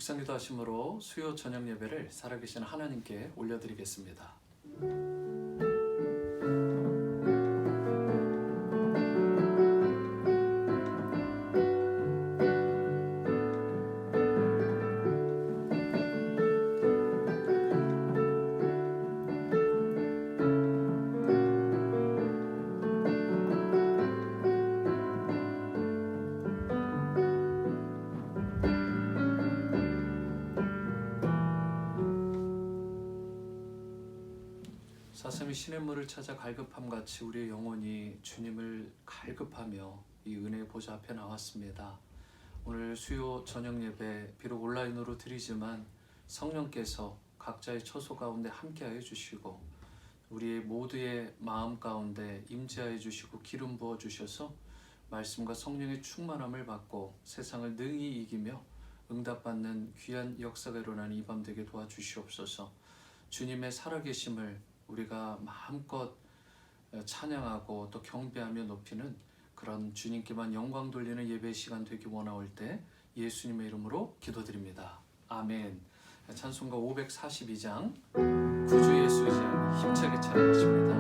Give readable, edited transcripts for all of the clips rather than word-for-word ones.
묵상기도 하심으로 수요 저녁 예배를 살아계신 하나님께 올려드리겠습니다. 사슴이 시냇물을 찾아 갈급함같이 우리의 영혼이 주님을 갈급하며 이 은혜의 보좌 앞에 나왔습니다. 오늘 수요 저녁 예배 비록 온라인으로 드리지만 성령께서 각자의 처소 가운데 함께하여 주시고 우리의 모두의 마음 가운데 임재하여 주시고 기름 부어 주셔서 말씀과 성령의 충만함을 받고 세상을 능히 이기며 응답받는 귀한 역사가 일어나는 이 밤 되게 도와주시옵소서. 주님의 살아계심을 우리가 마음껏 찬양하고 또 경배하며 높이는 그런 주님께만 영광 돌리는 예배 시간 되기 원하올 때 예수님의 이름으로 기도드립니다. 아멘. 찬송가 542장 구주 예수 의지하니 힘차게 찬양하십니다.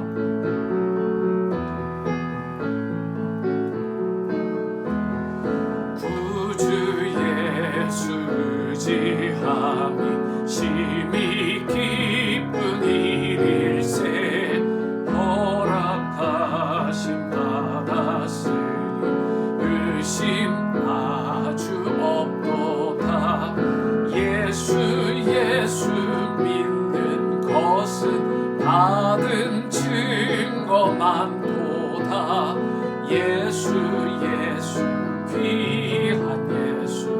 의지함이 심히 기쁜 일일세 허락하심 받았으니 의심 아주 없도다. 예수 믿는 것은 받은 증거만도다. 예수 귀한 예수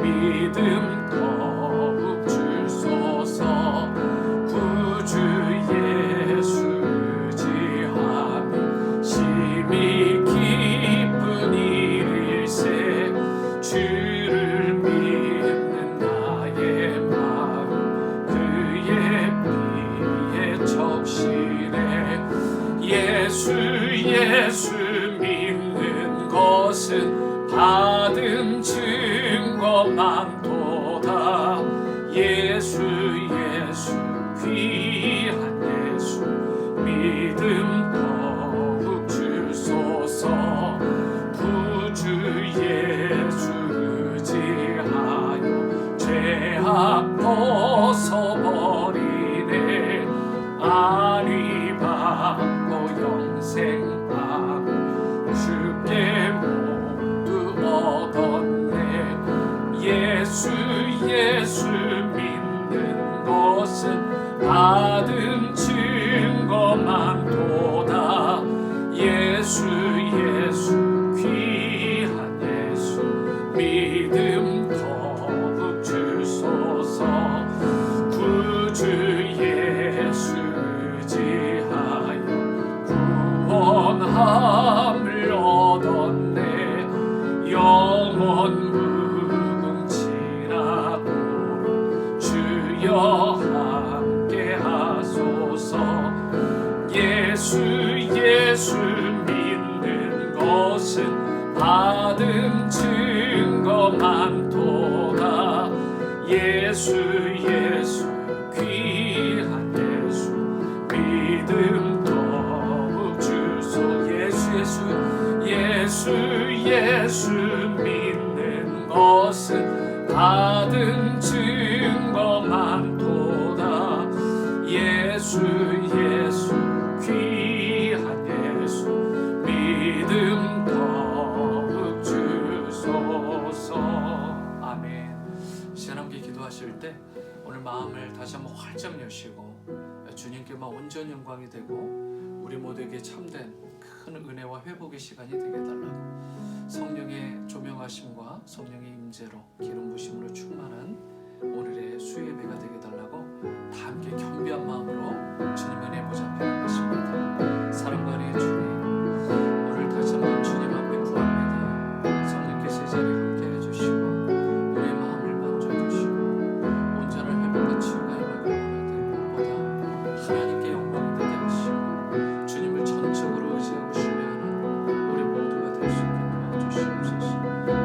믿음 더욱 주소서. 구주 예수 의지하며 심히 기쁜 일일세 주를 믿는 나의 마음 그의 피에 적시네. 예수 믿는 것은 받은 증거만도다. 예수 귀한 예수 믿음 더욱 주소서. 구주 예수 의지하여 죄악 벗어버리네. 안위 받고 영생 받고 주께 모두 얻었네. 예수 믿는 것은 받은 증거만도다. 예수 귀한 예수 믿음 더욱 주소서. 구주 예수 의지하여 구원함을 얻었네. 영원 함께 하소서. 예수 믿는 것은 받은 증거만도다. 예수 귀한 예수 믿음 더욱 주소. 예수 믿는 것은 받은 증거만도다. 예수 귀한 예수 믿음 더욱 주소서. 아멘. 시간 함께 기도하실 때 오늘 마음을 다시 한번 활짝 여시고 주님께만 온전 영광이 되고 우리 모두에게 참된 큰 은혜와 회복의 시간이 되게 해달라고 성령의 조명하심과 성령의 임재로 기름 부심으로 충만한 오늘의 수예배가 되게 해달라고 다 함께 겸비한 마음으로 주님 은혜 보좌 앞에 나가십니다. 사랑과 은혜의 주님, 오늘 다시 한번 주님 앞에 구합니다. 성령께서 이 자리에 함께 해주시고 우리의 마음을 만져주시고 온전한 회복과 치유가 임하길 원하되 무엇보다 하나님께 영광이 되게 하시고 주님을 전적으로 의지하고 신뢰하는 우리 모두가 될 수 있게 도와주시옵소서.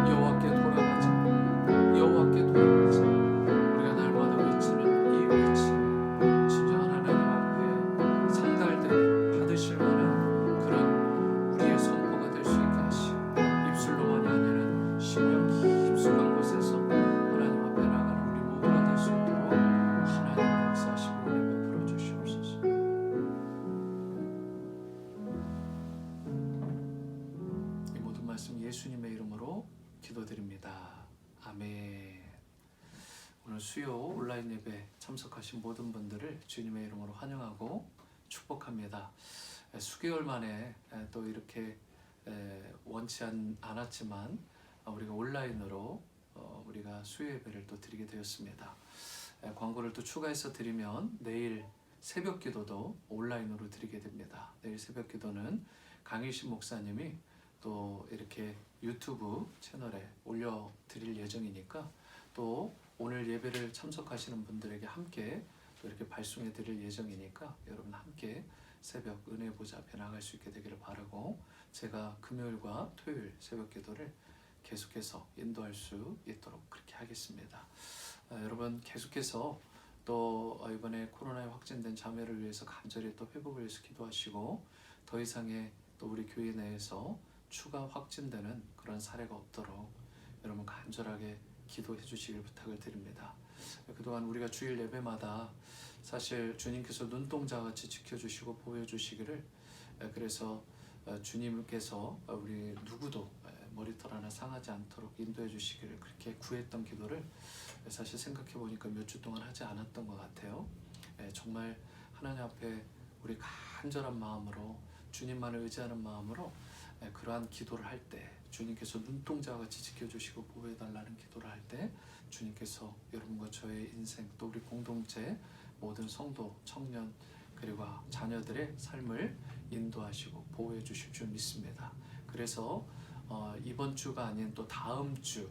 여호와께 돌아가자. 오늘 수요 온라인 예배 참석하신 모든 분들을 주님의 이름으로 환영하고 축복합니다. 수개월 만에 또 이렇게 원치 않았지만 우리가 온라인으로 우리가 수요 예배를 또 드리게 되었습니다. 광고를 또 추가해서 드리면 내일 새벽 기도도 온라인으로 드리게 됩니다. 내일 새벽 기도는 강일신 목사님이 또 이렇게 유튜브 채널에 올려드릴 예정이니까 또 오늘 예배를 참석하시는 분들에게 함께 또 이렇게 발송해 드릴 예정이니까 여러분 함께 새벽 은혜 보좌 앞에 나갈 수 있게 되기를 바라고, 제가 금요일과 토요일 새벽 기도를 계속해서 인도할 수 있도록 그렇게 하겠습니다. 여러분 계속해서 또 이번에 코로나에 확진된 자매를 위해서 간절히 또 회복을 위해서 기도하시고, 더 이상의 또 우리 교회 내에서 추가 확진되는 그런 사례가 없도록 여러분 간절하게 기도해 주시길 부탁을 드립니다. 그동안 우리가 주일 예배마다 사실 주님께서 눈동자같이 지켜주시고 보호해 주시기를, 그래서 주님께서 우리 누구도 머리털 하나 상하지 않도록 인도해 주시기를 그렇게 구했던 기도를 사실 생각해 보니까 몇 주 동안 하지 않았던 것 같아요. 정말 하나님 앞에 우리 간절한 마음으로 주님만을 의지하는 마음으로 그러한 기도를 할 때, 주님께서 눈동자같이 지켜주시고 보호해달라는 기도를 할 때 주님께서 여러분과 저의 인생 또 우리 공동체 모든 성도, 청년 그리고 자녀들의 삶을 인도하시고 보호해 주실 줄 믿습니다. 그래서 이번 주가 아닌 또 다음 주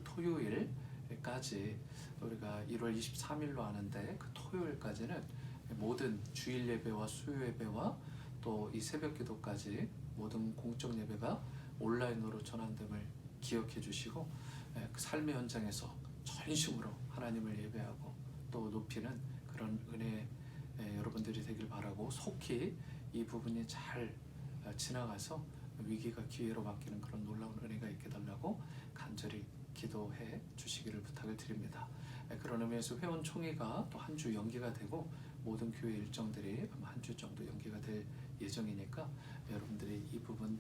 토요일까지 우리가 1월 23일로 하는데 그 토요일까지는 모든 주일 예배와 수요 예배와 또 이 새벽 기도까지 모든 공적 예배가 온라인으로 전환됨을 기억해 주시고, 그 삶의 현장에서 전심으로 하나님을 예배하고 또 높이는 그런 은혜 여러분들이 되길 바라고, 속히 이 부분이 잘 지나가서 위기가 기회로 바뀌는 그런 놀라운 은혜가 있게 달라고 간절히 기도해 주시기를 부탁을 드립니다. 그런 의미에서 회원 총회가 또 한 주 연기가 되고 모든 교회 일정들이 아마 한 주 정도 연기가 될 예정이니까 여러분들이 이 부분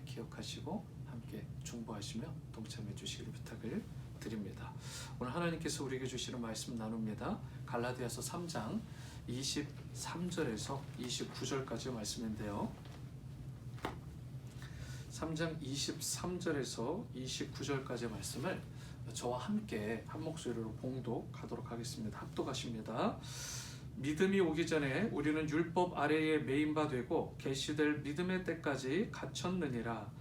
기억하시고 함께 중보하시며 동참해 주시기를 부탁을 드립니다. 오늘 하나님께서 우리에게 주시는 말씀 나눕니다. 갈라디아서 3장 23절에서 29절까지 말씀인데요. 3장 23절에서 29절까지 말씀을 저와 함께 한 목소리로 봉독하도록 하겠습니다. 합독하십니다. 믿음이 오기 전에 우리는 율법 아래에 매인 바 되고 계시될 믿음의 때까지 갇혔느니라.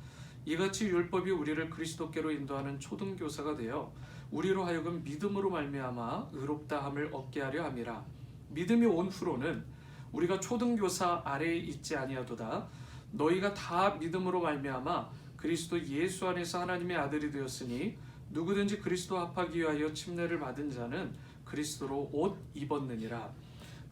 이같이 율법이 우리를 그리스도께로 인도하는 초등교사가 되어 우리로 하여금 믿음으로 말미암아 의롭다함을 얻게 하려 함이라. 믿음이 온 후로는 우리가 초등교사 아래에 있지 아니하도다. 너희가 다 믿음으로 말미암아 그리스도 예수 안에서 하나님의 아들이 되었으니 누구든지 그리스도 합하기 위하여 침례를 받은 자는 그리스도로 옷 입었느니라.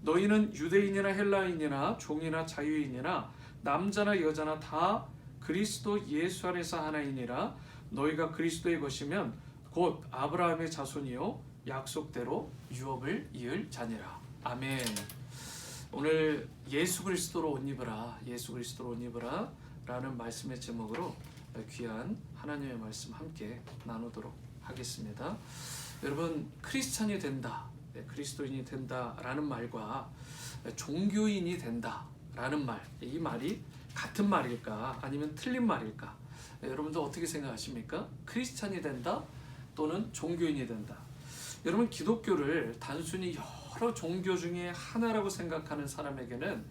너희는 유대인이나 헬라인이나 종이나 자유인이나 남자나 여자나 다 그리스도 예수 안에서 하나이니라. 너희가 그리스도의 것이면 곧 아브라함의 자손이요 약속대로 유업을 이을 자니라. 아멘. 오늘 예수 그리스도로 옷 입으라, 예수 그리스도로 옷 입으라 라는 말씀의 제목으로 귀한 하나님의 말씀 함께 나누도록 하겠습니다. 여러분, 크리스찬이 된다, 그리스도인이 된다라는 말과 종교인이 된다라는 말, 이 말이 같은 말일까 아니면 틀린 말일까? 여러분들 어떻게 생각하십니까? 크리스찬이 된다 또는 종교인이 된다. 여러분, 기독교를 단순히 여러 종교 중에 하나라고 생각하는 사람에게는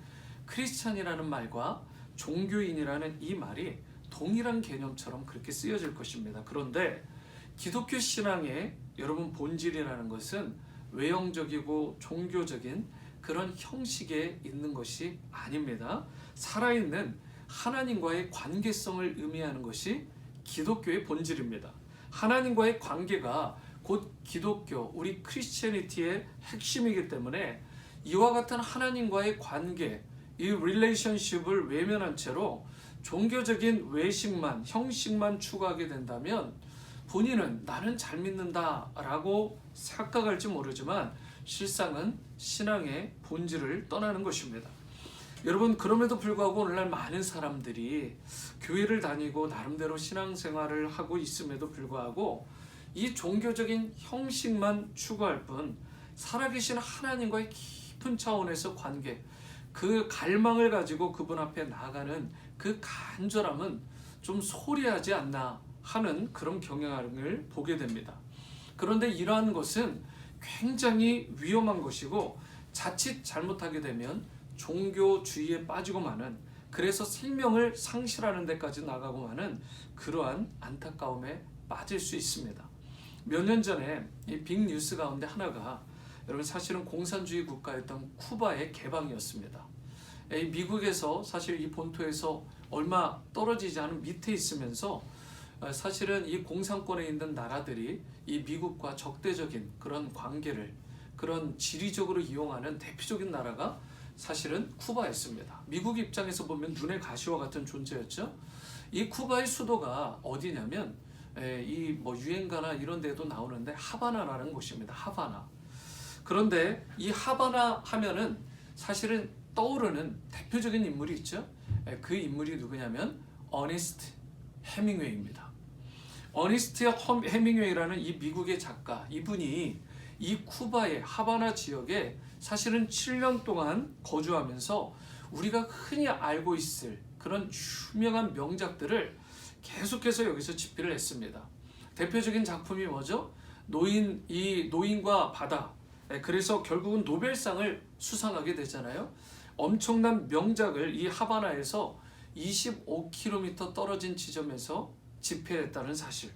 크리스찬이라는 말과 종교인이라는 이 말이 동일한 개념처럼 그렇게 쓰여질 것입니다. 그런데 기독교 신앙의 여러분 본질이라는 것은 외형적이고 종교적인 그런 형식에 있는 것이 아닙니다. 살아있는 하나님과의 관계성을 의미하는 것이 기독교의 본질입니다. 하나님과의 관계가 곧 기독교, 우리 크리스티애니티의 핵심이기 때문에 이와 같은 하나님과의 관계, 이 릴레이션십을 외면한 채로 종교적인 외식만, 형식만 추구하게 된다면 본인은 나는 잘 믿는다라고 착각할지 모르지만 실상은 신앙의 본질을 떠나는 것입니다. 여러분, 그럼에도 불구하고 오늘날 많은 사람들이 교회를 다니고 나름대로 신앙생활을 하고 있음에도 불구하고 이 종교적인 형식만 추구할 뿐 살아계신 하나님과의 깊은 차원에서 관계, 그 갈망을 가지고 그분 앞에 나아가는 그 간절함은 좀 소리하지 않나 하는 그런 경향을 보게 됩니다. 그런데 이러한 것은 굉장히 위험한 것이고 자칫 잘못하게 되면 종교주의에 빠지고 마는, 그래서 생명을 상실하는 데까지 나가고 마는 그러한 안타까움에 빠질 수 있습니다. 몇 년 전에 이 빅 뉴스 가운데 하나가 여러분 사실은 공산주의 국가였던 쿠바의 개방이었습니다. 이 미국에서 사실 이 본토에서 얼마 떨어지지 않은 밑에 있으면서 사실은 이 공산권에 있는 나라들이 이 미국과 적대적인 그런 관계를, 그런 지리적으로 이용하는 대표적인 나라가 사실은 쿠바였습니다. 미국 입장에서 보면 눈의 가시와 같은 존재였죠. 이 쿠바의 수도가 어디냐면 이 뭐 유행가나 이런 데도 나오는데 하바나라는 곳입니다. 하바나. 그런데 이 하바나 하면은 사실은 떠오르는 대표적인 인물이 있죠. 그 인물이 누구냐면 어니스트 해밍웨이입니다. 어니스트 해밍웨이라는 이 미국의 작가, 이분이 이 쿠바의 하바나 지역에 사실은 7년 동안 거주하면서 우리가 흔히 알고 있을 그런 유명한 명작들을 계속해서 여기서 집필을 했습니다. 대표적인 작품이 뭐죠? 노인과 바다. 그래서 결국은 노벨상을 수상하게 되잖아요. 엄청난 명작을 이 하바나에서 25km 떨어진 지점에서 집필했다는 사실.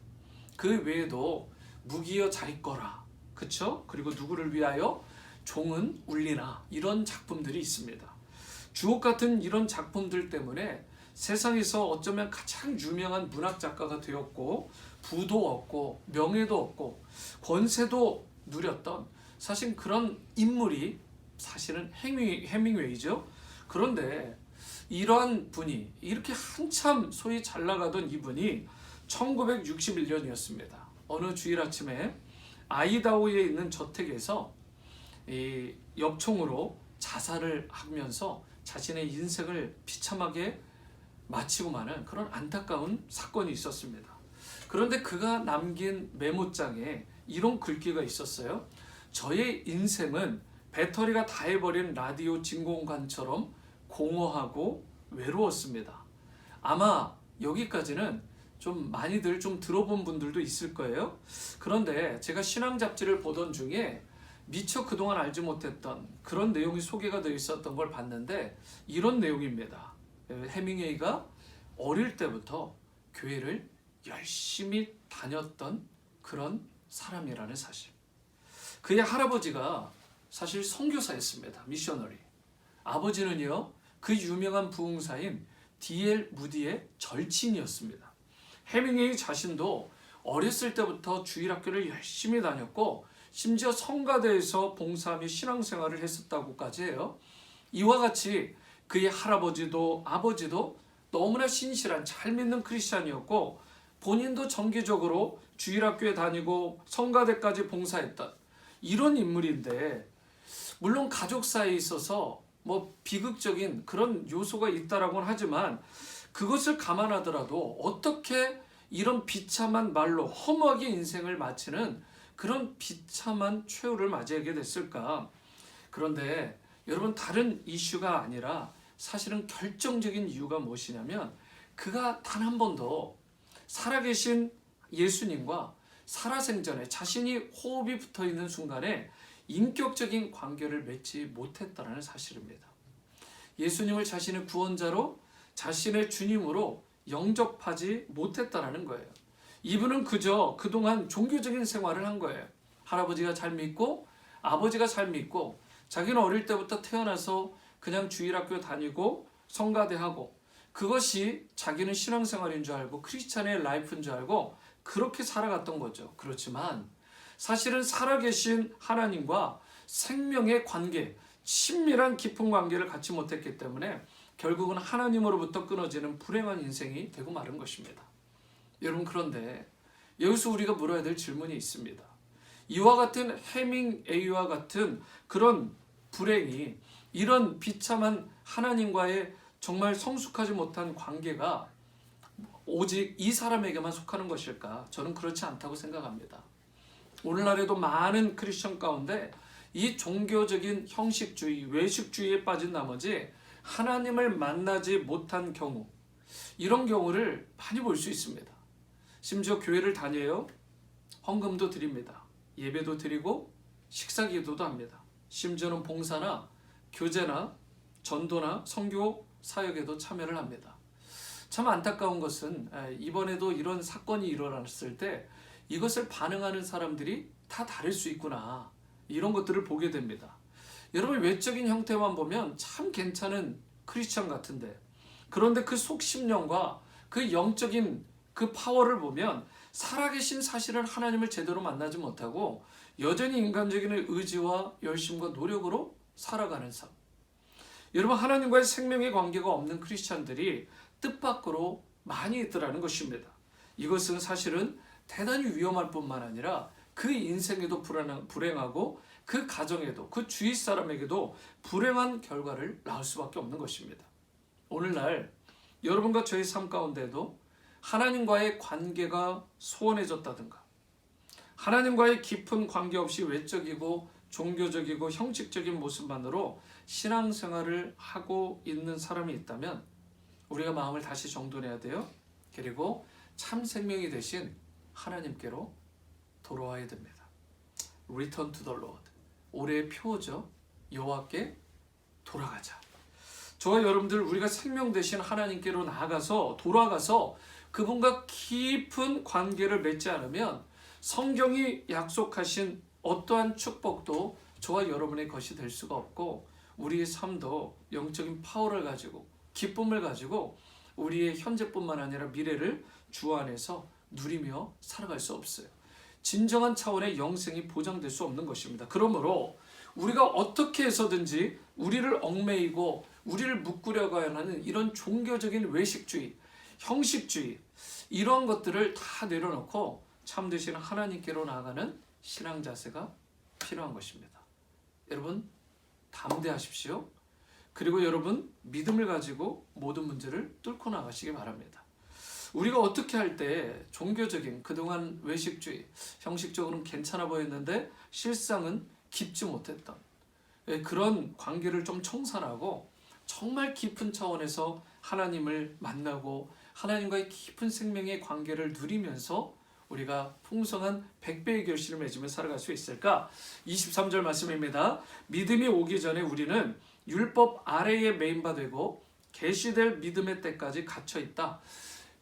그 외에도 무기여 잘 있거라, 그쵸? 그리고 누구를 위하여? 종은 울리나, 이런 작품들이 있습니다. 주옥 같은 이런 작품들 때문에 세상에서 어쩌면 가장 유명한 문학 작가가 되었고, 부도 얻고 명예도 얻고 권세도 누렸던 사실 그런 인물이 사실은 해밍웨이죠. 그런데 이러한 분이 이렇게 한참 소위 잘 나가던 이분이 1961년이었습니다. 어느 주일 아침에 아이다호에 있는 저택에서 이 엽총으로 자살을 하면서 자신의 인생을 비참하게 마치고 마는 그런 안타까운 사건이 있었습니다. 그런데 그가 남긴 메모장에 이런 글귀가 있었어요. 저의 인생은 배터리가 다해버린 라디오 진공관처럼 공허하고 외로웠습니다. 아마 여기까지는 좀 많이들 좀 들어본 분들도 있을 거예요. 그런데 제가 신앙 잡지를 보던 중에 미처 그동안 알지 못했던 그런 내용이 소개가 되어 있었던 걸 봤는데 이런 내용입니다. 해밍웨이가 어릴 때부터 교회를 열심히 다녔던 그런 사람이라는 사실. 그의 할아버지가 사실 선교사였습니다. 미셔너리. 아버지는요, 그 유명한 부흥사인 D.L. 무디의 절친이었습니다. 해밍웨이 자신도 어렸을 때부터 주일학교를 열심히 다녔고 심지어 성가대에서 봉사 및 신앙생활을 했었다고까지 해요. 이와 같이 그의 할아버지도 아버지도 너무나 신실한 잘 믿는 크리스찬이었고 본인도 정기적으로 주일학교에 다니고 성가대까지 봉사했던 이런 인물인데, 물론 가족 사이에 있어서 뭐 비극적인 그런 요소가 있다라고는 하지만 그것을 감안하더라도 어떻게 이런 비참한 말로 허무하게 인생을 마치는 그런 비참한 최후를 맞이하게 됐을까? 그런데 여러분, 다른 이슈가 아니라 사실은 결정적인 이유가 무엇이냐면 그가 단 한 번도 살아계신 예수님과 살아생전에 자신이 호흡이 붙어있는 순간에 인격적인 관계를 맺지 못했다는 사실입니다. 예수님을 자신의 구원자로, 자신의 주님으로 영접하지 못했다는 거예요. 이분은 그저 그동안 종교적인 생활을 한 거예요. 할아버지가 잘 믿고 아버지가 잘 믿고 자기는 어릴 때부터 태어나서 그냥 주일학교 다니고 성가대하고 그것이 자기는 신앙생활인 줄 알고 크리스찬의 라이프인 줄 알고 그렇게 살아갔던 거죠. 그렇지만 사실은 살아계신 하나님과 생명의 관계, 친밀한 깊은 관계를 갖지 못했기 때문에 결국은 하나님으로부터 끊어지는 불행한 인생이 되고 마른 것입니다. 여러분, 그런데 여기서 우리가 물어야 될 질문이 있습니다. 이와 같은 해밍웨이와 같은 그런 불행이, 이런 비참한 하나님과의 정말 성숙하지 못한 관계가 오직 이 사람에게만 속하는 것일까? 저는 그렇지 않다고 생각합니다. 오늘날에도 많은 크리스천 가운데 이 종교적인 형식주의, 외식주의에 빠진 나머지 하나님을 만나지 못한 경우, 이런 경우를 많이 볼 수 있습니다. 심지어 교회를 다녀요. 헌금도 드립니다. 예배도 드리고 식사 기도도 합니다. 심지어는 봉사나 교제나 전도나 선교 사역에도 참여를 합니다. 참 안타까운 것은 이번에도 이런 사건이 일어났을 때 이것을 반응하는 사람들이 다 다를 수 있구나, 이런 것들을 보게 됩니다. 여러분, 외적인 형태만 보면 참 괜찮은 크리스천 같은데, 그런데 그 속심령과 그 영적인 그 파워를 보면 살아계신 사실은 하나님을 제대로 만나지 못하고 여전히 인간적인 의지와 열심과 노력으로 살아가는 삶. 여러분, 하나님과의 생명의 관계가 없는 크리스찬들이 뜻밖으로 많이 있더라는 것입니다. 이것은 사실은 대단히 위험할 뿐만 아니라 그 인생에도 불행하고 그 가정에도, 그 주위 사람에게도 불행한 결과를 낳을 수밖에 없는 것입니다. 오늘날 여러분과 저의 삶 가운데도 하나님과의 관계가 소원해졌다든가, 하나님과의 깊은 관계 없이 외적이고 종교적이고 형식적인 모습만으로 신앙생활을 하고 있는 사람이 있다면 우리가 마음을 다시 정돈해야 돼요. 그리고 참 생명이 되신 하나님께로 돌아와야 됩니다. Return to the Lord. 올해의 표어죠. 여호와께 돌아가자. 저와 여러분들, 우리가 생명 되신 하나님께로 돌아가서 그분과 깊은 관계를 맺지 않으면 성경이 약속하신 어떠한 축복도 저와 여러분의 것이 될 수가 없고, 우리의 삶도 영적인 파워를 가지고 기쁨을 가지고 우리의 현재뿐만 아니라 미래를 주 안에서 누리며 살아갈 수 없어요. 진정한 차원의 영생이 보장될 수 없는 것입니다. 그러므로 우리가 어떻게 해서든지 우리를 얽매이고 우리를 묶으려고 하는 이런 종교적인 외식주의, 형식주의, 이런 것들을 다 내려놓고 참되신 하나님께로 나아가는 신앙 자세가 필요한 것입니다. 여러분, 담대하십시오. 그리고 여러분, 믿음을 가지고 모든 문제를 뚫고 나가시기 바랍니다. 우리가 어떻게 할 때 종교적인 그동안 외식주의, 형식적으로는 괜찮아 보였는데 실상은 깊지 못했던 그런 관계를 좀 청산하고 정말 깊은 차원에서 하나님을 만나고 하나님과의 깊은 생명의 관계를 누리면서 우리가 풍성한 100배의 결실을 맺으며 살아갈 수 있을까? 23절 말씀입니다. 믿음이 오기 전에 우리는 율법 아래에 매인바 되고 계시될 믿음의 때까지 갇혀 있다.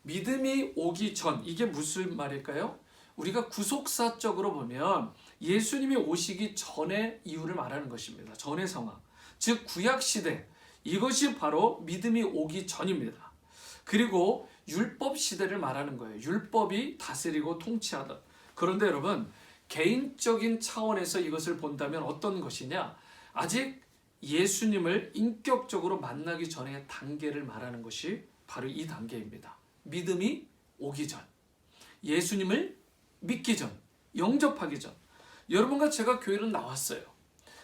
믿음이 오기 전, 이게 무슨 말일까요? 우리가 구속사적으로 보면 예수님이 오시기 전의 이유를 말하는 것입니다. 전의 상황, 즉 구약시대, 이것이 바로 믿음이 오기 전입니다. 그리고 율법 시대를 말하는 거예요. 율법이 다스리고 통치하던. 그런데 여러분, 개인적인 차원에서 이것을 본다면 어떤 것이냐? 아직 예수님을 인격적으로 만나기 전의 단계를 말하는 것이 바로 이 단계입니다. 믿음이 오기 전, 예수님을 믿기 전, 영접하기 전. 여러분과 제가 교회를 나왔어요.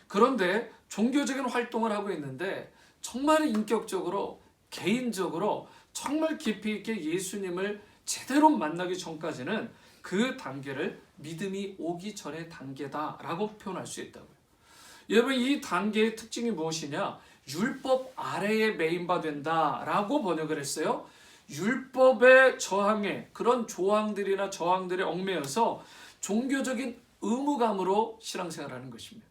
그런데 종교적인 활동을 하고 있는데 정말 인격적으로, 개인적으로 정말 깊이 있게 예수님을 제대로 만나기 전까지는 그 단계를 믿음이 오기 전의 단계다라고 표현할 수 있다고요. 여러분, 이 단계의 특징이 무엇이냐? 율법 아래에 매인바 된다라고 번역을 했어요. 율법에 저항해, 그런 조항들이나 저항들에 얽매여서 종교적인 의무감으로 신앙생활하는 것입니다.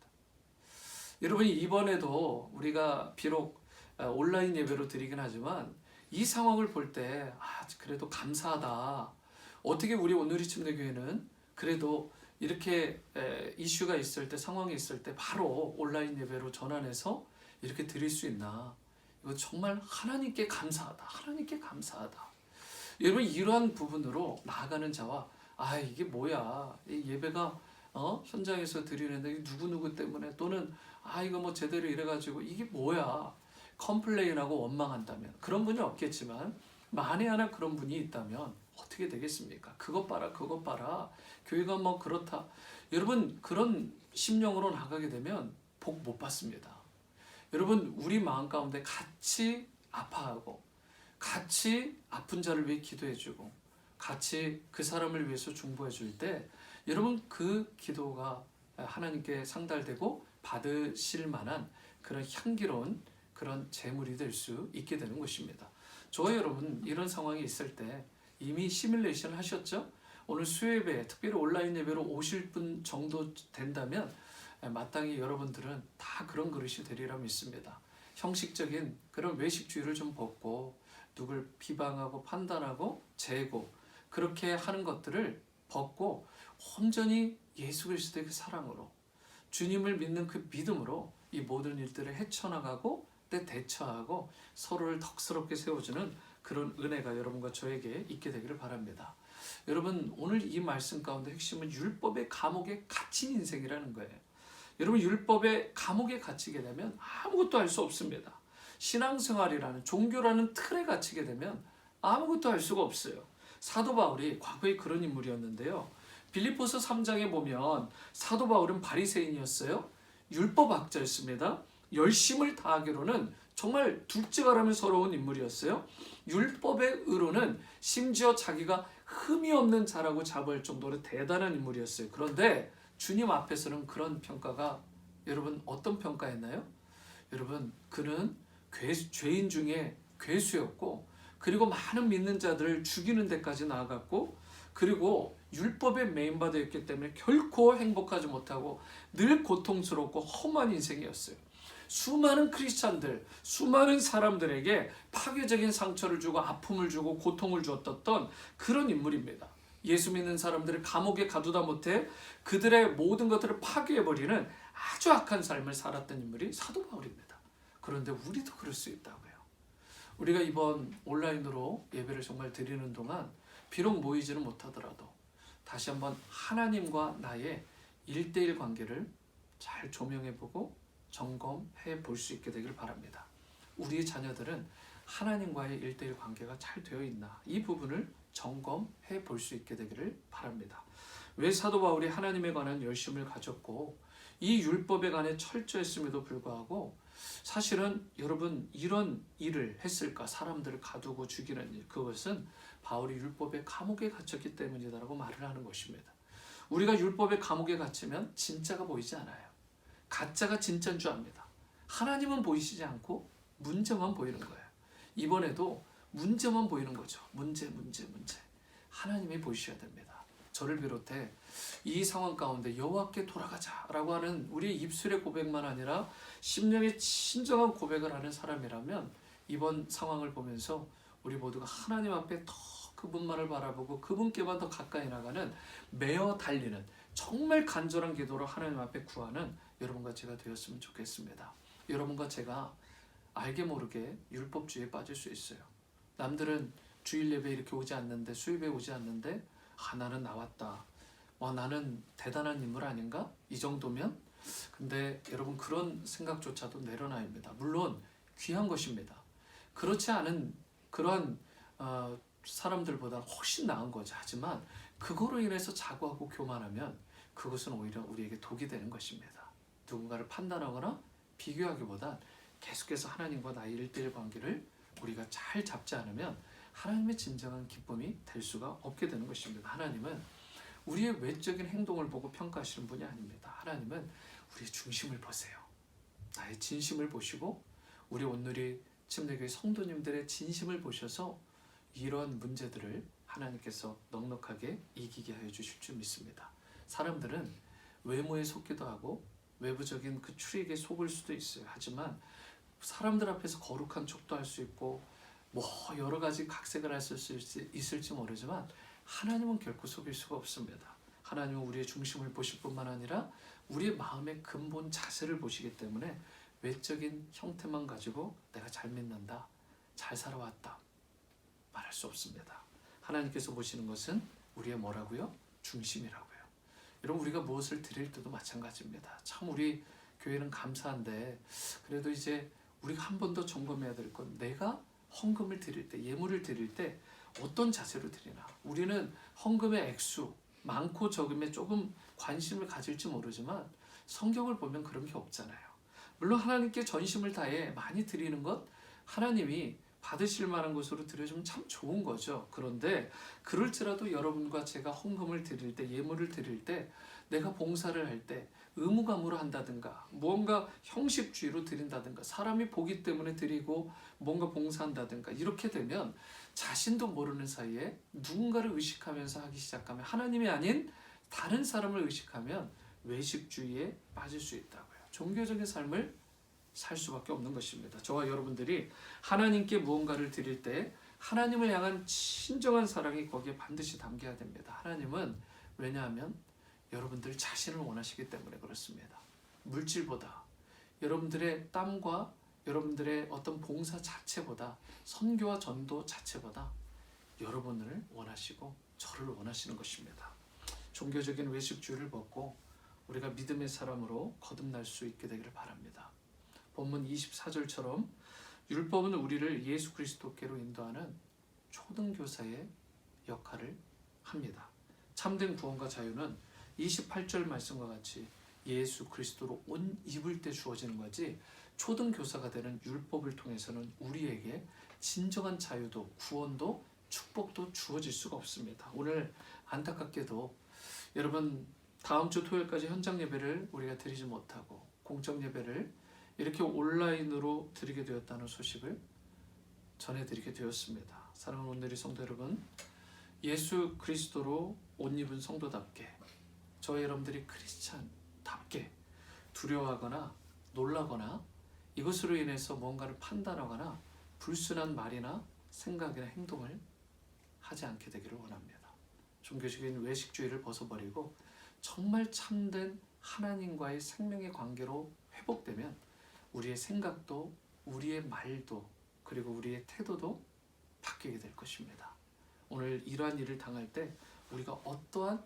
여러분, 이번에도 우리가 비록 온라인 예배로 드리긴 하지만 이 상황을 볼 때 그래도 감사하다. 어떻게 우리 오늘이침대교회는 그래도 이렇게 이슈가 있을 때, 상황이 있을 때 바로 온라인 예배로 전환해서 이렇게 드릴 수 있나. 이거 정말 하나님께 감사하다. 하나님께 감사하다. 여러분, 이러한 부분으로 나아가는 자와 이게 뭐야, 이 예배가 현장에서 드리는데 누구누구 때문에, 또는 이거 뭐 제대로 이래가지고 이게 뭐야, 컴플레인하고 원망한다면, 그런 분이 없겠지만 만에 하나 그런 분이 있다면 어떻게 되겠습니까? 그것 봐라, 그것 봐라, 교회가 뭐 그렇다. 여러분, 그런 심령으로 나가게 되면 복 못 받습니다. 여러분, 우리 마음 가운데 같이 아파하고 같이 아픈 자를 위해 기도해주고 같이 그 사람을 위해서 중보해 줄 때 여러분 그 기도가 하나님께 상달되고 받으실 만한 그런 향기로운 그런 제물이 될 수 있게 되는 것입니다. 저와 여러분 이런 상황이 있을 때 이미 시뮬레이션 하셨죠? 오늘 수요예배 특별히 온라인 예배로 오실 분 정도 된다면 마땅히 여러분들은 다 그런 그릇이 되리라 믿습니다. 형식적인 그런 외식주의를 좀 벗고 누굴 비방하고 판단하고 재고 그렇게 하는 것들을 벗고 온전히 예수 그리스도의 그 사랑으로 주님을 믿는 그 믿음으로 이 모든 일들을 헤쳐나가고 때 대처하고 서로를 덕스럽게 세워주는 그런 은혜가 여러분과 저에게 있게 되기를 바랍니다. 여러분 오늘 이 말씀 가운데 핵심은 율법의 감옥에 갇힌 인생이라는 거예요. 여러분 율법의 감옥에 갇히게 되면 아무것도 할 수 없습니다. 신앙생활이라는 종교라는 틀에 갇히게 되면 아무것도 할 수가 없어요. 사도 바울이 과거에 그런 인물이었는데요. 빌립보서 3장에 보면 사도 바울은 바리새인이었어요. 율법학자였습니다. 열심을 다하기로는 정말 둘째가라면 서러운 인물이었어요. 율법의 의로는 심지어 자기가 흠이 없는 자라고 자부할 정도로 대단한 인물이었어요. 그런데 주님 앞에서는 그런 평가가 여러분 어떤 평가였나요? 여러분 그는 죄인 중에 괴수였고 그리고 많은 믿는 자들을 죽이는 데까지 나아갔고 그리고 율법에 메인받아 있기 때문에 결코 행복하지 못하고 늘 고통스럽고 험한 인생이었어요. 수많은 크리스찬들, 수많은 사람들에게 파괴적인 상처를 주고 아픔을 주고 고통을 주었던 그런 인물입니다. 예수 믿는 사람들을 감옥에 가두다 못해 그들의 모든 것들을 파괴해버리는 아주 악한 삶을 살았던 인물이 사도 바울입니다. 그런데 우리도 그럴 수 있다고요. 우리가 이번 온라인으로 예배를 정말 드리는 동안 비록 모이지는 못하더라도 다시 한번 하나님과 나의 1대1 관계를 잘 조명해보고 점검해 볼 수 있게 되길 바랍니다. 우리의 자녀들은 하나님과의 1대1 관계가 잘 되어 있나 이 부분을 점검해 볼 수 있게 되기를 바랍니다. 왜 사도 바울이 하나님에 관한 열심을 가졌고 이 율법에 관해 철저했음에도 불구하고 사실은 여러분 이런 일을 했을까? 사람들을 가두고 죽이는 일, 그것은 바울이 율법의 감옥에 갇혔기 때문이다라고 말을 하는 것입니다. 우리가 율법의 감옥에 갇히면 진짜가 보이지 않아요. 가짜가 진짜인 줄 압니다. 하나님은 보이시지 않고 문제만 보이는 거예요. 이번에도 문제만 보이는 거죠. 문제. 하나님이 보이셔야 됩니다. 저를 비롯해 이 상황 가운데 여호와께 돌아가자라고 하는 우리의 입술의 고백만 아니라 심령의 진정한 고백을 하는 사람이라면 이번 상황을 보면서 우리 모두가 하나님 앞에 더 그분만을 바라보고 그분께만 더 가까이 나가는 매어 달리는 정말 간절한 기도로 하나님 앞에 구하는 여러분과 제가 되었으면 좋겠습니다. 여러분과 제가 알게 모르게 율법주의에 빠질 수 있어요. 남들은 주일 예배 이렇게 오지 않는데 수요일에 오지 않는데 나는 나왔다. 나는 대단한 인물 아닌가? 이 정도면? 근데 여러분 그런 생각조차도 내려놔야 합니다. 물론 귀한 것입니다. 그렇지 않은 그러한 사람들보다 훨씬 나은 거죠. 하지만 그거로 인해서 자고하고 교만하면 그것은 오히려 우리에게 독이 되는 것입니다. 누군가를 판단하거나 비교하기보단 계속해서 하나님과 나의 1대1 관계를 우리가 잘 잡지 않으면 하나님의 진정한 기쁨이 될 수가 없게 되는 것입니다. 하나님은 우리의 외적인 행동을 보고 평가하시는 분이 아닙니다. 하나님은 우리의 중심을 보세요. 나의 진심을 보시고 우리 온누리 침례교회 성도님들의 진심을 보셔서 이런 문제들을 하나님께서 넉넉하게 이기게 하여 주실 줄 믿습니다. 사람들은 외모에 속기도 하고 외부적인 그 추리에 속을 수도 있어요. 하지만 사람들 앞에서 거룩한 척도 할 수 있고 여러 가지 각색을 할 수 있을지 모르지만 하나님은 결코 속일 수가 없습니다. 하나님은 우리의 중심을 보실 뿐만 아니라 우리의 마음의 근본 자세를 보시기 때문에 외적인 형태만 가지고 내가 잘 믿는다, 잘 살아왔다 말할 수 없습니다. 하나님께서 보시는 것은 우리의 뭐라고요? 중심이라고요. 여러분 우리가 무엇을 드릴 때도 마찬가지입니다. 참 우리 교회는 감사한데 그래도 이제 우리가 한 번 더 점검해야 될 건 내가 헌금을 드릴 때, 예물을 드릴 때 어떤 자세로 드리나. 우리는 헌금의 액수, 많고 적음에 조금 관심을 가질지 모르지만 성경을 보면 그런 게 없잖아요. 물론 하나님께 전심을 다해 많이 드리는 것 하나님이 받으실 만한 것으로 드려주면 참 좋은 거죠. 그런데 그럴지라도 여러분과 제가 헌금을 드릴 때, 예물을 드릴 때, 내가 봉사를 할 때 의무감으로 한다든가 무언가 형식주의로 드린다든가 사람이 보기 때문에 드리고 뭔가 봉사한다든가 이렇게 되면 자신도 모르는 사이에 누군가를 의식하면서 하기 시작하면, 하나님이 아닌 다른 사람을 의식하면 외식주의에 빠질 수 있다고요. 종교적인 삶을 살 수밖에 없는 것입니다. 저와 여러분들이 하나님께 무언가를 드릴 때 하나님을 향한 진정한 사랑이 거기에 반드시 담겨야 됩니다. 하나님은 왜냐하면 여러분들 자신을 원하시기 때문에 그렇습니다. 물질보다, 여러분들의 땀과 여러분들의 어떤 봉사 자체보다, 선교와 전도 자체보다 여러분을 원하시고 저를 원하시는 것입니다. 종교적인 외식주의를 벗고 우리가 믿음의 사람으로 거듭날 수 있게 되기를 바랍니다. 본문 24절처럼 율법은 우리를 예수 그리스도께로 인도하는 초등교사의 역할을 합니다. 참된 구원과 자유는 28절 말씀과 같이 예수 그리스도로 옷 입을 때 주어지는 거지, 초등교사가 되는 율법을 통해서는 우리에게 진정한 자유도 구원도 축복도 주어질 수가 없습니다. 오늘 안타깝게도 여러분, 다음 주 토요일까지 현장 예배를 우리가 드리지 못하고 공적 예배를 이렇게 온라인으로 드리게 되었다는 소식을 전해드리게 되었습니다. 사랑하는 온누리 성도 여러분, 예수 그리스도로 옷 입은 성도답게, 저희 여러분들이 크리스찬답게 두려워하거나 놀라거나 이것으로 인해서 뭔가를 판단하거나 불순한 말이나 생각이나 행동을 하지 않게 되기를 원합니다. 종교적인 외식주의를 벗어버리고 정말 참된 하나님과의 생명의 관계로 회복되면 우리의 생각도, 우리의 말도, 그리고 우리의 태도도 바뀌게 될 것입니다. 오늘 이러한 일을 당할 때 우리가 어떠한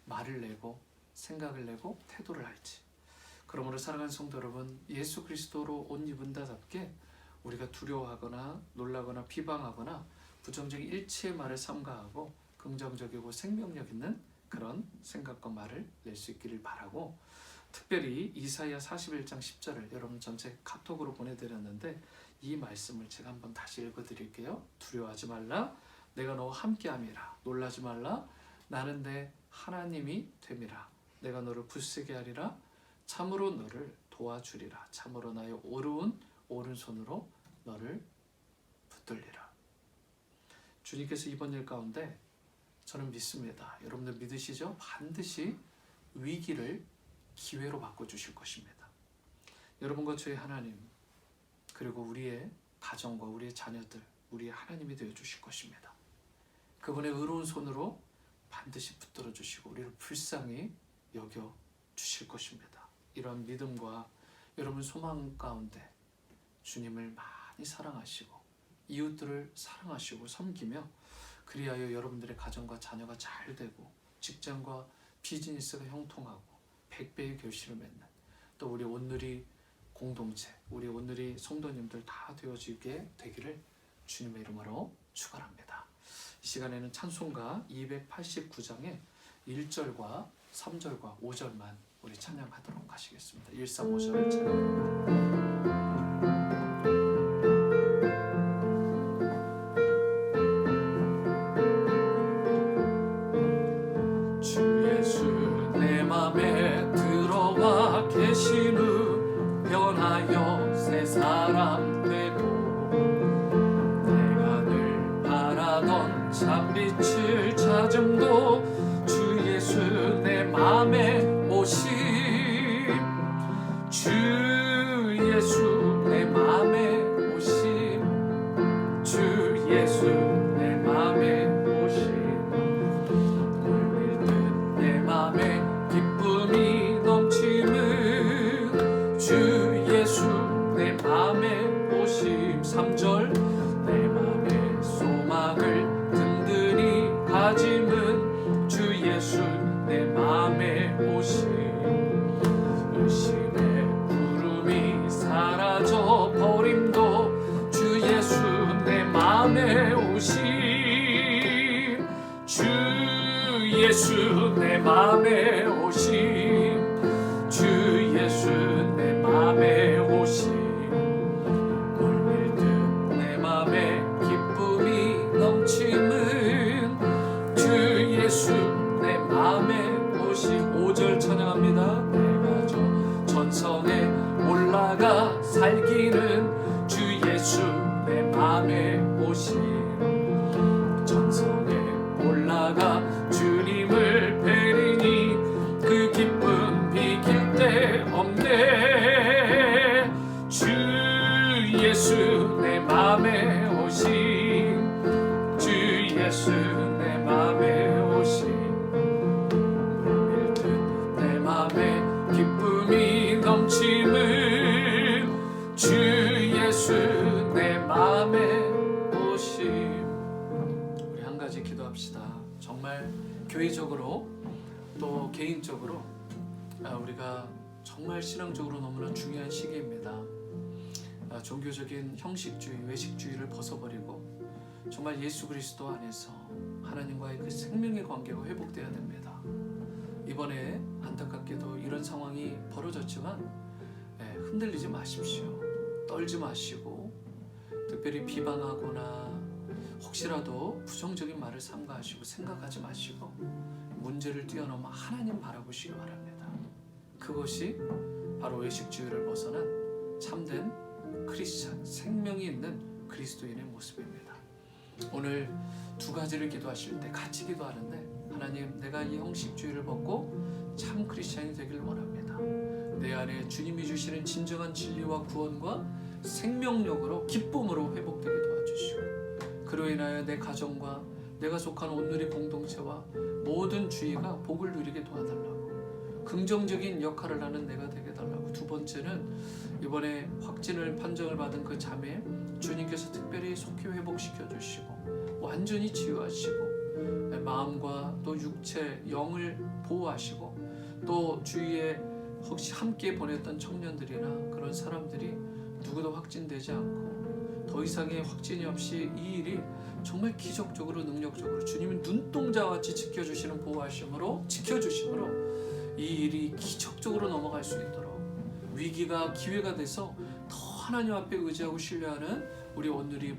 말을 내고 생각을 내고 태도를 할지, 그러므로 사랑하는 성도 여러분, 예수 그리스도로 옷 입은다답게 우리가 두려워하거나 놀라거나 비방하거나 부정적인 일체의 말을 삼가하고 긍정적이고 생명력 있는 그런 생각과 말을 낼 수 있기를 바라고, 특별히 이사야 41장 10절을 여러분 전체 카톡으로 보내드렸는데 이 말씀을 제가 한번 다시 읽어드릴게요. 두려워하지 말라, 내가 너와 함께함이라. 놀라지 말라, 나는 내 하나님이 됨이라. 내가 너를 굳세게 하리라. 참으로 너를 도와주리라. 참으로 나의 오른손으로 너를 붙들리라. 주님께서 이번 일 가운데 저는 믿습니다. 여러분들 믿으시죠? 반드시 위기를 기회로 바꿔주실 것입니다. 여러분과 저의 하나님, 그리고 우리의 가정과 우리의 자녀들, 우리의 하나님이 되어주실 것입니다. 그분의 의로운 손으로 반드시 붙들어 주시고 우리를 불쌍히 여겨 주실 것입니다. 이런 믿음과 여러분 소망 가운데 주님을 많이 사랑하시고 이웃들을 사랑하시고 섬기며, 그리하여 여러분들의 가정과 자녀가 잘 되고 직장과 비즈니스가 형통하고 100배의 결실을 맺는, 또 우리 온누리 공동체, 우리 온누리 성도님들 다 되어지게 되기를 주님의 이름으로 축원합니다. 이 시간에는 찬송가 289장의 1절과 3절과 5절만 우리 찬양하도록 하시겠습니다. 1, 3, 5절 찬양. 계신 후 변하여 새 사람 되고, 내가 늘 바라던 참빛을 찾음도 주 예수 내 맘에 오심. 주 예수 본격적으로 우리가 정말 신앙적으로 너무나 중요한 시기입니다. 종교적인 형식주의, 외식주의를 벗어버리고 정말 예수 그리스도 안에서 하나님과의 그 생명의 관계가 회복되어야 됩니다. 이번에 안타깝게도 이런 상황이 벌어졌지만 흔들리지 마십시오. 떨지 마시고 특별히 비방하거나 혹시라도 부정적인 말을 삼가하시고 생각하지 마시고 문제를 뛰어넘어 하나님 바라보시기 바랍니다. 그것이 바로 외식주의를 벗어난 참된 크리스찬, 생명이 있는 그리스도인의 모습입니다. 오늘 두 가지를 기도하실 때 같이 기도하는데, 하나님, 내가 이 형식주의를 벗고 참 크리스찬이 되길 원합니다. 내 안에 주님이 주시는 진정한 진리와 구원과 생명력으로 기쁨으로 회복되게 도와주시고, 그로 인하여 내 가정과 내가 속한 온누리 공동체와 모든 주의가 복을 누리게 도와달라고, 긍정적인 역할을 하는 내가 되게 달라고. 두 번째는 이번에 확진을 판정을 받은 그 자매, 주님께서 특별히 속히 회복시켜 주시고 완전히 치유하시고 마음과 또 육체, 영을 보호하시고, 또 주위에 혹시 함께 보냈던 청년들이나 그런 사람들이 누구도 확진되지 않고 더 이상의 확진이 없이 이 일이 정말 기적적으로 능력적으로 주님이 눈동자같이 지켜주시는 보호하심으로 이 일이 기적적으로 넘어갈 수 있도록, 위기가 기회가 돼서 더 하나님 앞에 의지하고 신뢰하는 우리 오늘이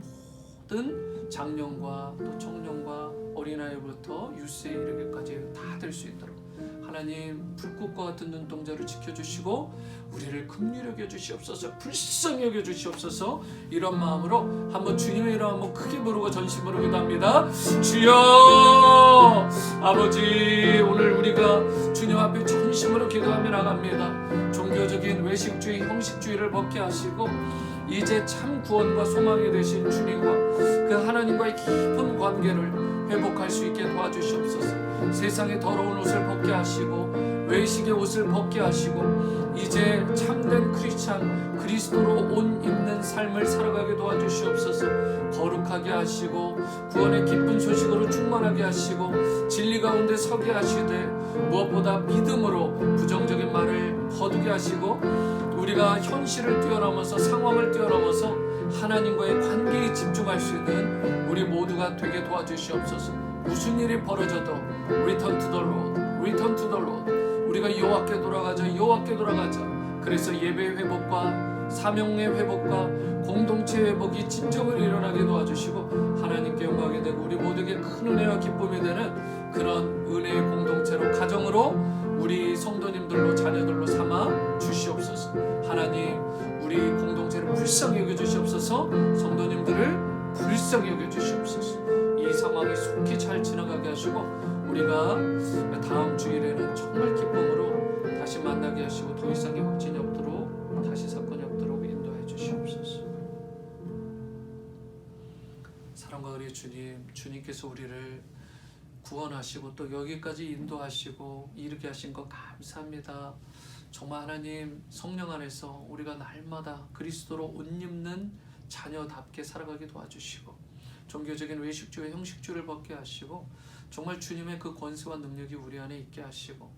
모든 장년과 또 청년과 어린아이부터 유세에 이르기까지 다 될 수 있도록 하나님 불꽃과 같은 눈동자를 지켜주시고 우리를 긍휼히 여겨주시옵소서, 불쌍히 여겨주시옵소서. 이런 마음으로 한번 주님의 이름 한번 크게 부르고 전심으로 기도합니다. 주여 아버지, 오늘 우리가 주님 앞에 전심으로 기도하며 나갑니다. 종교적인 외식주의, 형식주의를 벗게 하시고 이제 참 구원과 소망이 되신 주님과 그 하나님과의 깊은 관계를 회복할 수 있게 도와주시옵소서. 세상의 더러운 옷을 벗게 하시고 외식의 옷을 벗게 하시고 이제 참된 크리스찬, 그리스도로 옷 입는 삶을 살아가게 도와주시옵소서. 거룩하게 하시고 구원의 기쁜 소식으로 충만하게 하시고 진리 가운데 서게 하시되 무엇보다 믿음으로 부정적인 말을 거두게 하시고 우리가 현실을 뛰어넘어서 상황을 뛰어넘어서 하나님과의 관계에 집중할 수 있는 우리 모두가 되게 도와주시옵소서. 무슨 일이 벌어져도 Return to the Lord, Return to the Lord. 우리가 여호와께 돌아가자, 여호와께 돌아가자. 그래서 예배의 회복과 사명의 회복과 공동체 회복이 진정으로 일어나게 도와주시고 하나님께 영광이 되고 우리 모두에게 큰 은혜와 기쁨이 되는 그런 은혜의 공동체로, 가정으로 우리 성도님들로, 자녀들로 삼아 주시옵소서. 하나님, 우리 공동체를 불쌍히 여겨주시옵소서. 성도님들을 불쌍히 여겨주시옵소서. 이 상황이 속히 잘 지나가게 하시고 우리가 다음 주일에는 정말 기쁨으로 다시 만나게 하시고 더 이상의 확진이 없도록, 다시 사건이 없도록 인도해 주시옵소서. 사랑과 은혜의 주님, 주님께서 우리를 구원하시고 또 여기까지 인도하시고 이르게 하신 것 감사합니다. 정말 하나님, 성령 안에서 우리가 날마다 그리스도로 옷 입는 자녀답게 살아가게 도와주시고 종교적인 외식주의, 형식주의를 벗게 하시고 정말 주님의 그 권세와 능력이 우리 안에 있게 하시고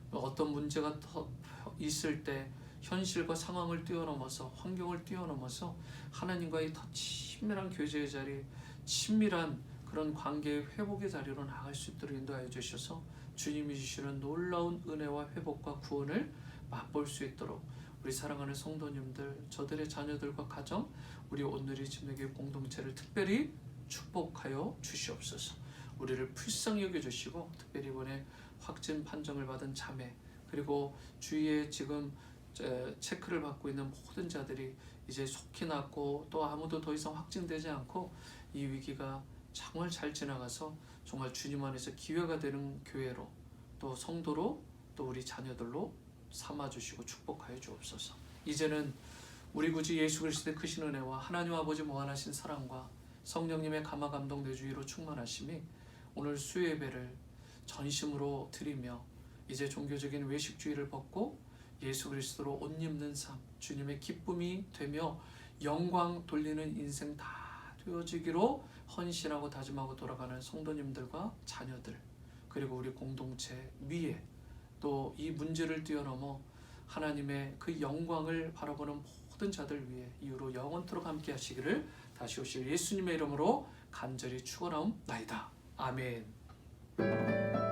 어떤 문제가 더 있을 때 현실과 상황을 뛰어넘어서, 환경을 뛰어넘어서 하나님과의 더 친밀한 교제의 자리, 친밀한 그런 관계의 회복의 자리로 나아갈 수 있도록 인도하여 주셔서 주님이 주시는 놀라운 은혜와 회복과 구원을 맛볼 수 있도록 우리 사랑하는 성도님들, 저들의 자녀들과 가정, 우리 오늘의 집례교회 공동체를 특별히 축복하여 주시옵소서. 우리를 불쌍히 여겨주시고 특별히 이번에 확진 판정을 받은 자매, 그리고 주위에 지금 체크를 받고 있는 모든 자들이 이제 속히 낫고 또 아무도 더 이상 확진되지 않고 이 위기가 정말 잘 지나가서 정말 주님 안에서 기회가 되는 교회로, 또 성도로, 또 우리 자녀들로 삼아주시고 축복하여 주옵소서. 이제는 우리 구주 예수 그리스도의 크신 은혜와 하나님 아버지 무한하신 사랑과 성령님의 감화 감동 내주의로 충만하심이 오늘 수요예배를 전심으로 드리며 이제 종교적인 외식주의를 벗고 예수 그리스도로 옷 입는 삶, 주님의 기쁨이 되며 영광 돌리는 인생 다 되어지기로 헌신하고 다짐하고 돌아가는 성도님들과 자녀들, 그리고 우리 공동체 위에 또 이 문제를 뛰어넘어 하나님의 그 영광을 바라보는 모든 자들 위해 이후로 영원토록 함께 하시기를 다시 오실 예수님의 이름으로 간절히 축원하옵나이다. 아멘.